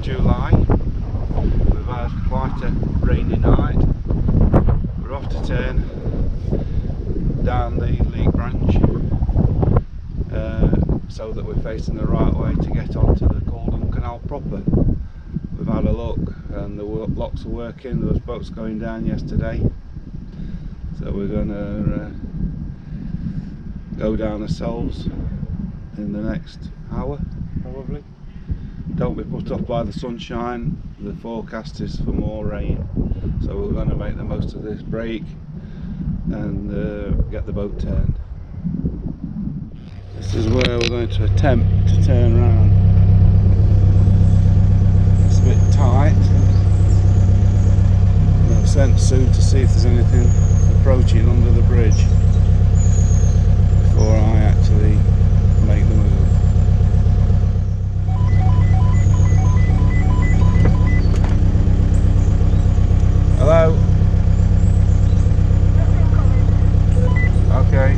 July. We've had quite a rainy night. We're off to turn down the Leek branch so that we're facing the right way to get onto the Caldon Canal proper. We've had a look and the locks are working. There was boats going down yesterday, so we're going to go down ourselves in the next hour probably. Don't be put off by the sunshine. The forecast is for more rain, so we're going to make the most of this break and get the boat turned. This is where we're going to attempt to turn around. It's a bit tight. I've sent Sue to see if there's anything approaching under the bridge before I actually make the move. Hello? Okay.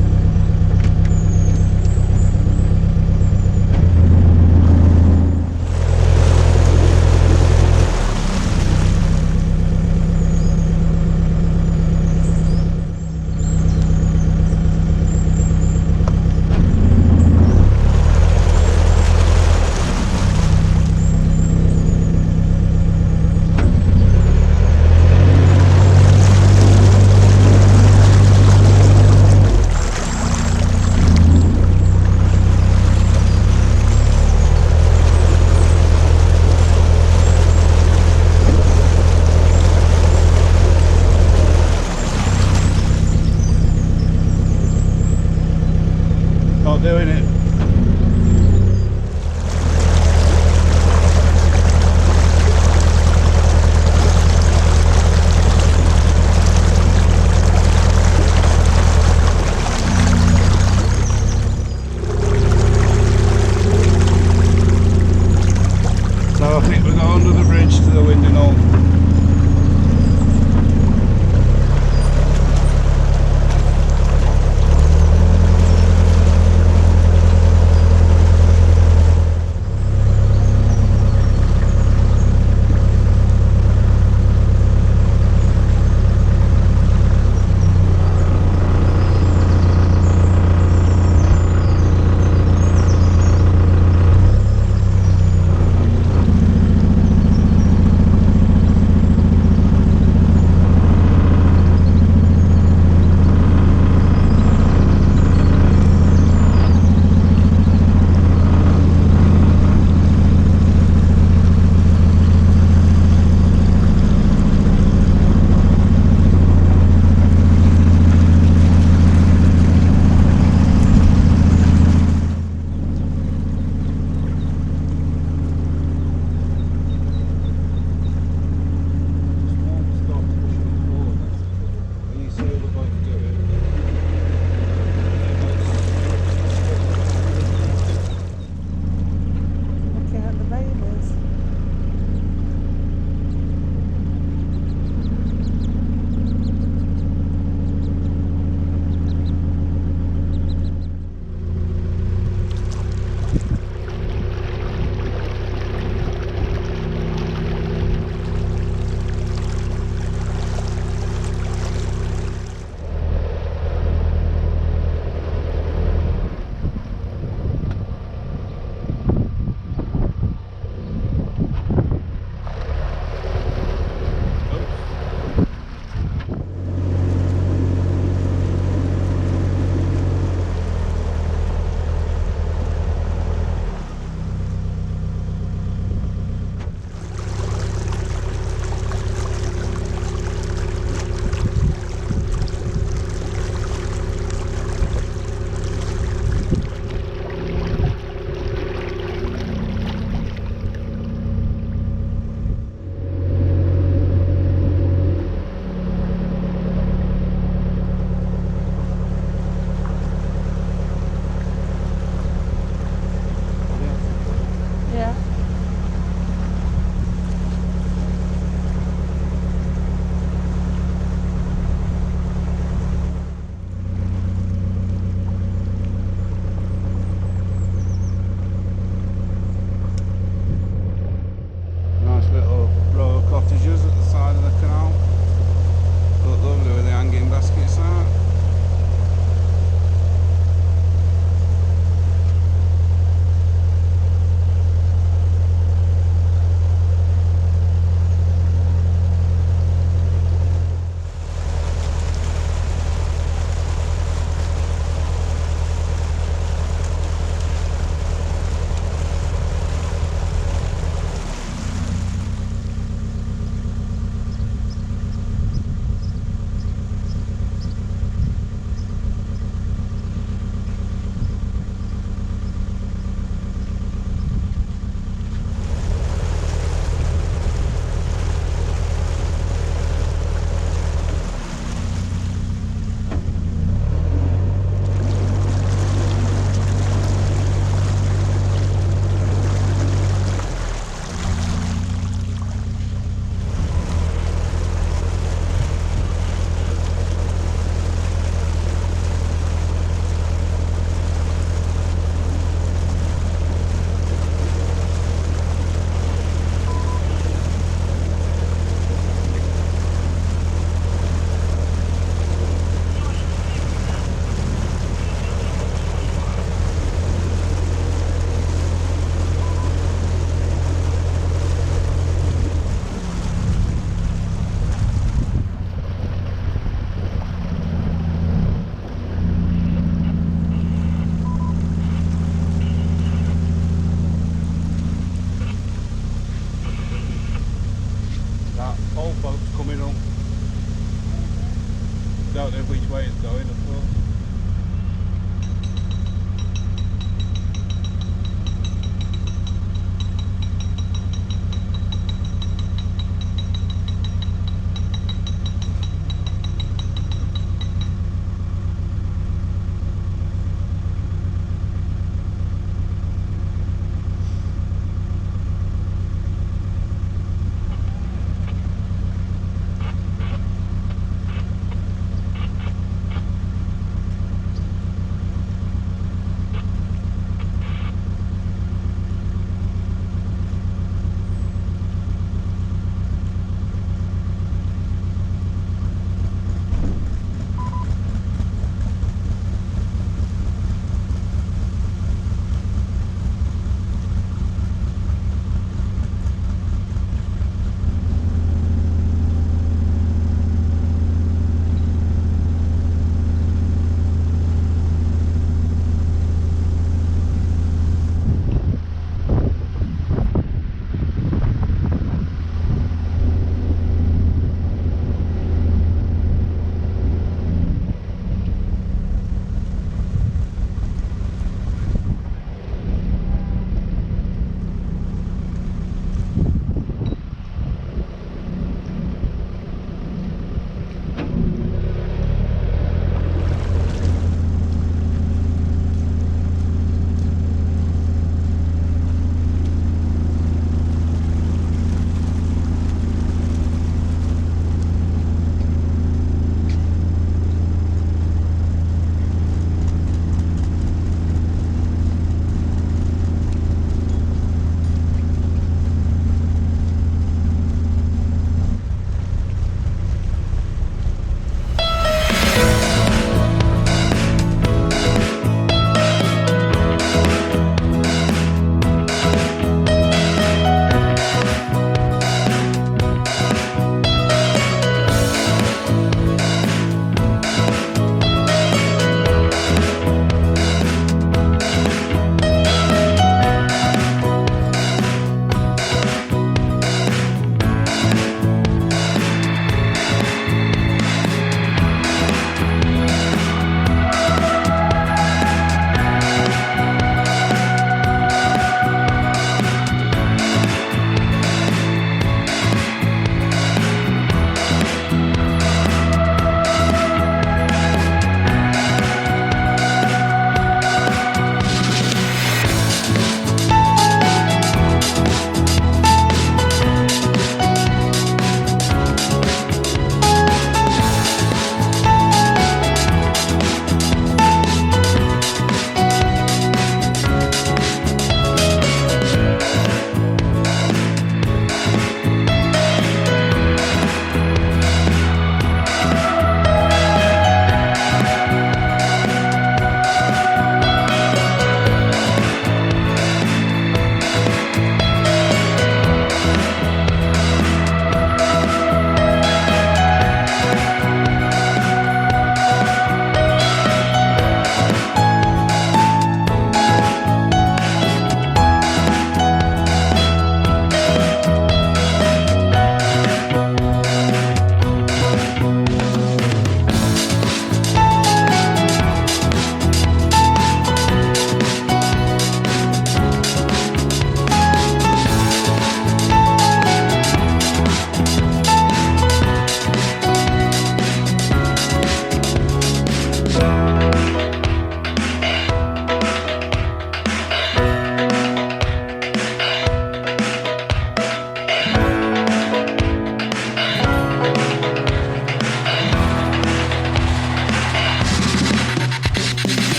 Not doing it. So I think we'll go under the bridge to the window knoll.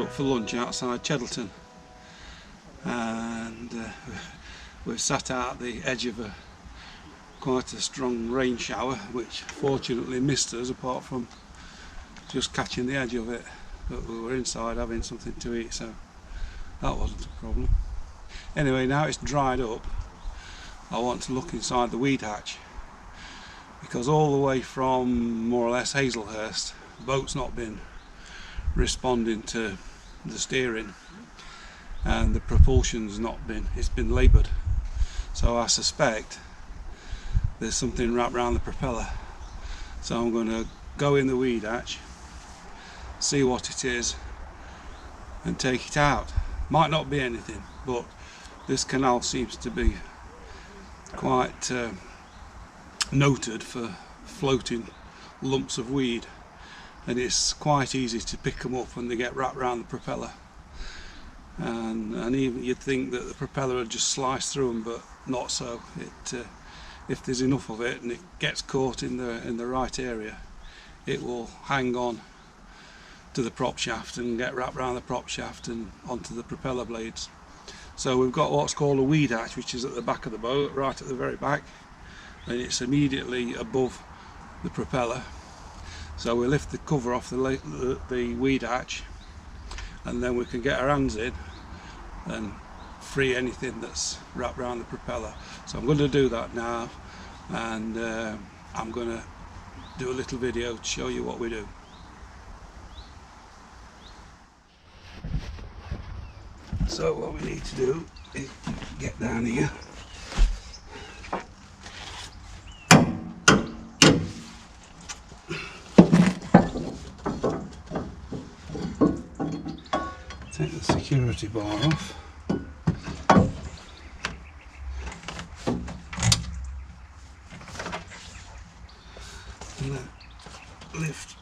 out for lunch outside Cheddleton, and we've sat out at the edge of quite a strong rain shower, which fortunately missed us apart from just catching the edge of it, but we were inside having something to eat, so that wasn't a problem. Anyway, now it's dried up, I want to look inside the weed hatch, because all the way from more or less Hazlehurst, the boat's not been responding to the steering, and the propulsion's not been, it's been laboured, so I suspect there's something wrapped around the propeller. So I'm going to go in the weed hatch, see what it is, and take it out. Might not be anything, but this canal seems to be quite noted for floating lumps of weed, and it's quite easy to pick them up when they get wrapped around the propeller, and even you'd think that the propeller would just slice through them, but not so. If there's enough of it and it gets caught in the right area, it will hang on to the prop shaft and get wrapped around the prop shaft and onto the propeller blades. So we've got what's called a weed hatch, which is at the back of the boat, right at the very back, and it's immediately above the propeller. So we lift the cover off the weed hatch, and then we can get our hands in and free anything that's wrapped around the propeller. So I'm going to do that now, and I'm going to do a little video to show you what we do. So what we need to do is get down here, take the security bar off, and then lift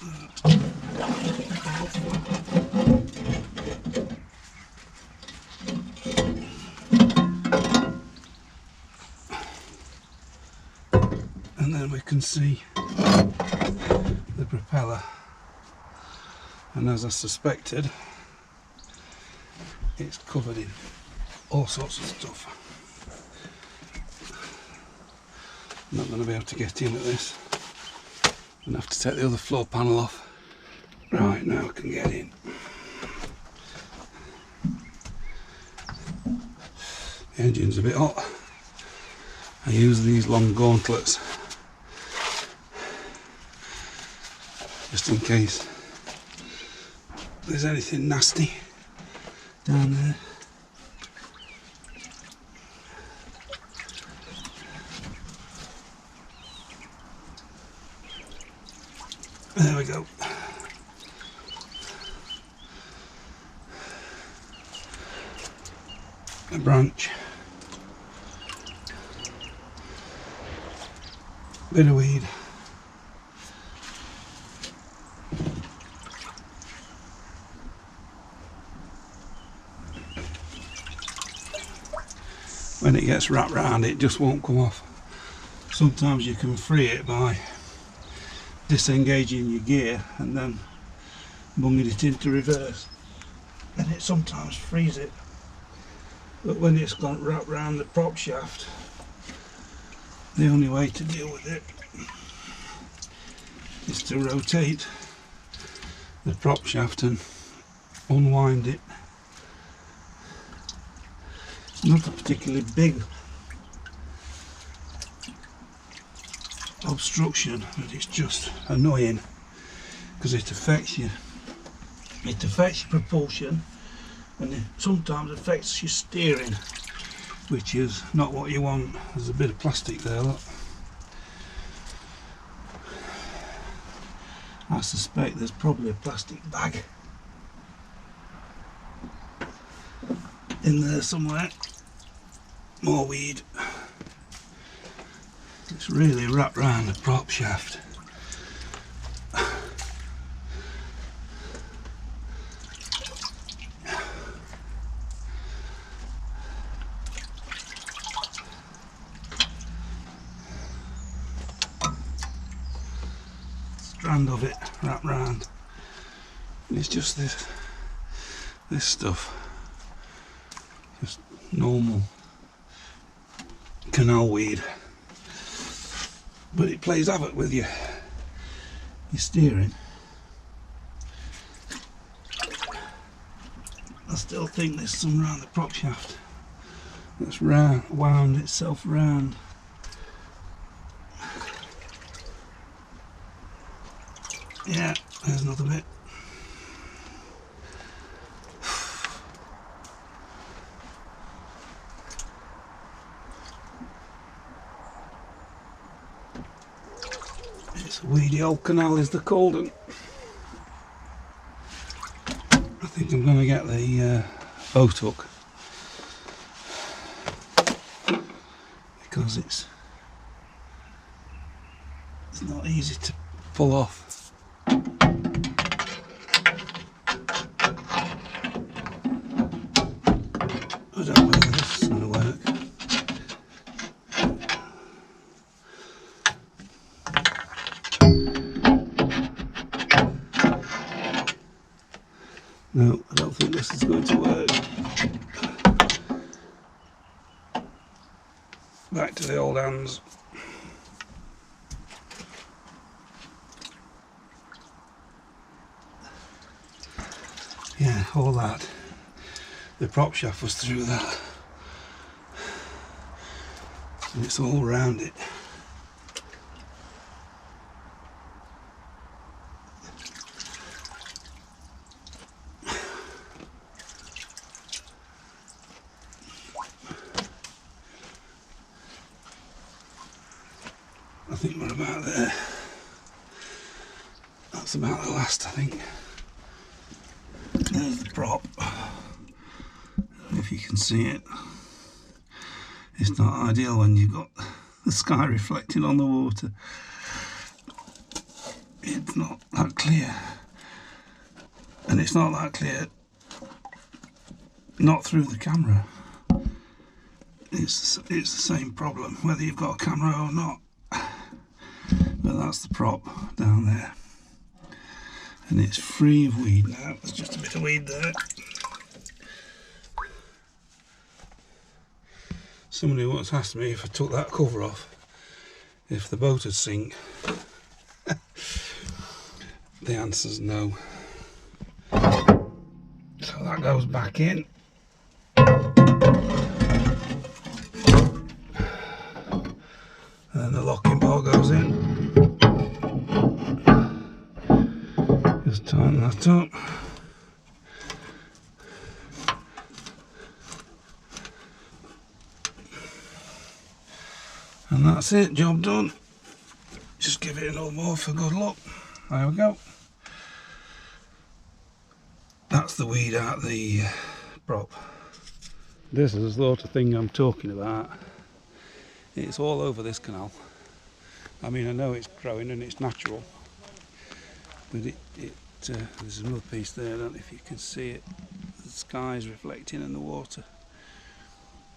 that off. And then we can see the propeller, and as I suspected, it's covered in all sorts of stuff. I'm not going to be able to get in at this. I'm going to have to take the other floor panel off. Right, now I can get in. The engine's a bit hot. I use these long gauntlets just in case there's anything nasty down there. There we go. A branch, bit of weed, when it gets wrapped around it just won't come off. Sometimes you can free it by disengaging your gear and then bunging it into reverse, and it sometimes frees it. But when it's gone wrapped around the prop shaft, the only way to deal with it is to rotate the prop shaft and unwind it. It's not a particularly big obstruction, but it's just annoying because it affects your propulsion, and it sometimes affects your steering, which is not what you want. There's a bit of plastic there, look. I suspect there's probably a plastic bag in there somewhere. More weed. It's really wrapped around the prop shaft. Strand of it wrapped round. It's just this stuff, just normal canal weed, but it plays havoc with your steering. I still think there's some around the prop shaft that's wound itself round. Yeah, there's another bit. It's a weedy old canal, is the Caldon. I think I'm going to get the boat hook, because it's not easy to pull off. I don't know whether this is going to work. No, I don't think this is going to work. Back to the old hands. Yeah, all that. The prop shaft was through that. And it's all around it. I think we're about there. That's about the last, I think. There's the prop. I don't know if you can see it. It's not ideal when you've got the sky reflecting on the water. It's not that clear. And it's not that clear not through the camera. It's the same problem whether you've got a camera or not. But that's the prop down there. And it's free of weed now. There's just a bit of weed there. Somebody once asked me if I took that cover off, if the boat would sink. The answer's no. So that goes back in. And then the locking bar goes in. Just tighten that up. And that's it, job done. Just give it a little more for good luck. There we go. That's the weed out the prop. This is the sort of thing I'm talking about. It's all over this canal. I mean, I know it's growing and it's natural, but there's another piece there. I don't know if you can see it. The sky's reflecting in the water.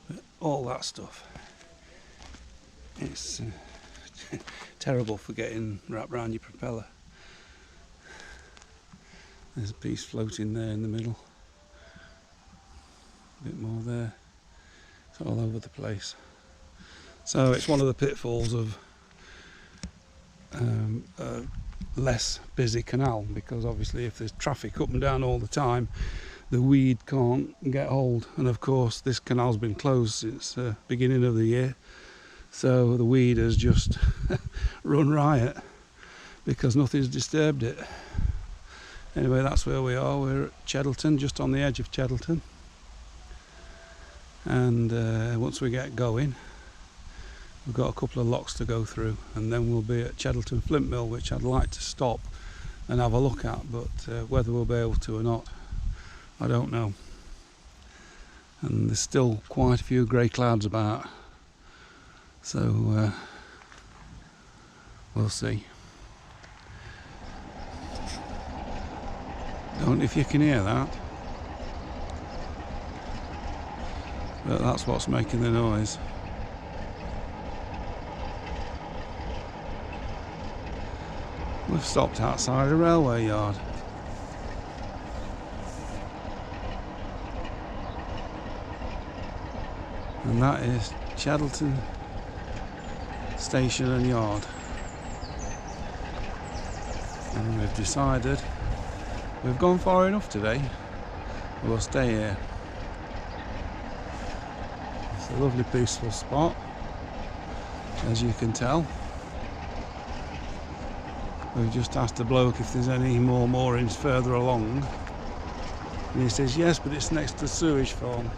But all that stuff. It's terrible for getting wrapped around your propeller. There's a piece floating there in the middle. A bit more there. It's all over the place. So it's one of the pitfalls of a less busy canal, because obviously if there's traffic up and down all the time, the weed can't get hold. And of course this canal's been closed since the beginning of the year, so the weed has just run riot because nothing's disturbed it. Anyway, that's where we are. We're at Cheddleton, just on the edge of Cheddleton, and once we get going, we've got a couple of locks to go through, and then we'll be at Cheddleton Flint Mill, which I'd like to stop and have a look at, but whether we'll be able to or not, I don't know. And there's still quite a few grey clouds about, so we'll see. Don't know if you can hear that, but that's what's making the noise. We've stopped outside a railway yard. And that is Cheddleton Station and Yard. And we've decided we've gone far enough today. We'll stay here. It's a lovely peaceful spot, as you can tell. We've just asked the bloke if there's any more moorings further along, and he says yes, but it's next to the sewage farm.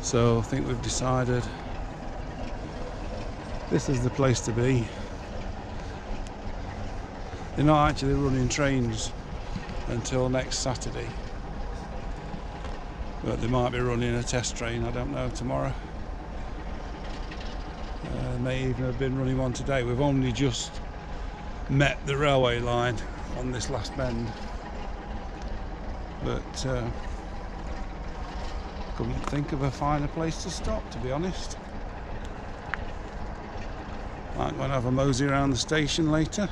So I think we've decided this is the place to be. They're not actually running trains until next Saturday, but they might be running a test train, I don't know, tomorrow. May even have been running one today. We've only just met the railway line on this last bend, but couldn't think of a finer place to stop, to be honest. Might go and have a mosey around the station later.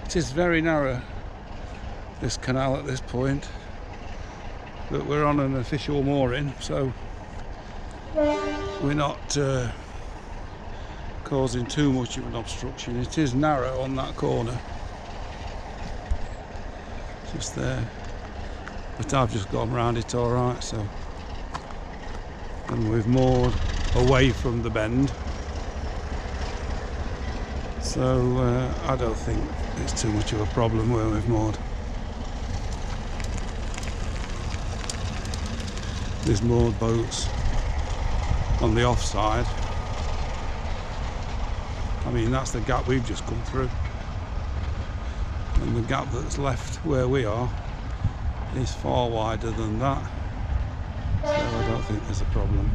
It is very narrow, this canal at this point, but we're on an official mooring, so we're not causing too much of an obstruction. It is narrow on that corner, just there, but I've just gone round it all right. So, and we've moored away from the bend, so I don't think it's too much of a problem where we've moored. There's moored boats on the offside. I mean, that's the gap we've just come through, and the gap that's left where we are is far wider than that, so I don't think there's a problem.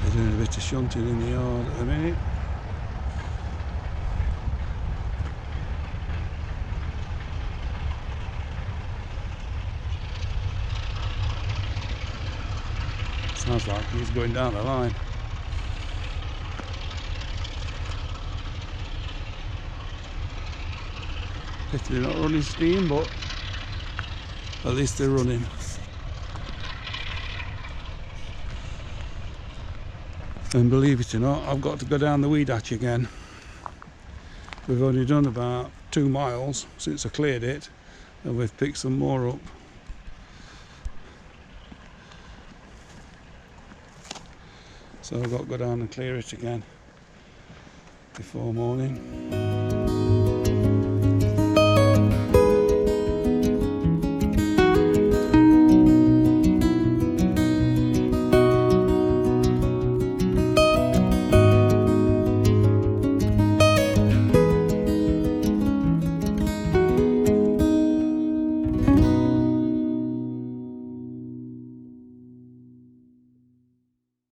They're doing a bit of shunting in the yard at the minute. Sounds like he's going down the line. They're not running steam, but at least they're running. And believe it or not, I've got to go down the weed hatch again. We've only done about 2 miles since I cleared it, and we've picked some more up. So I've got to go down and clear it again before morning.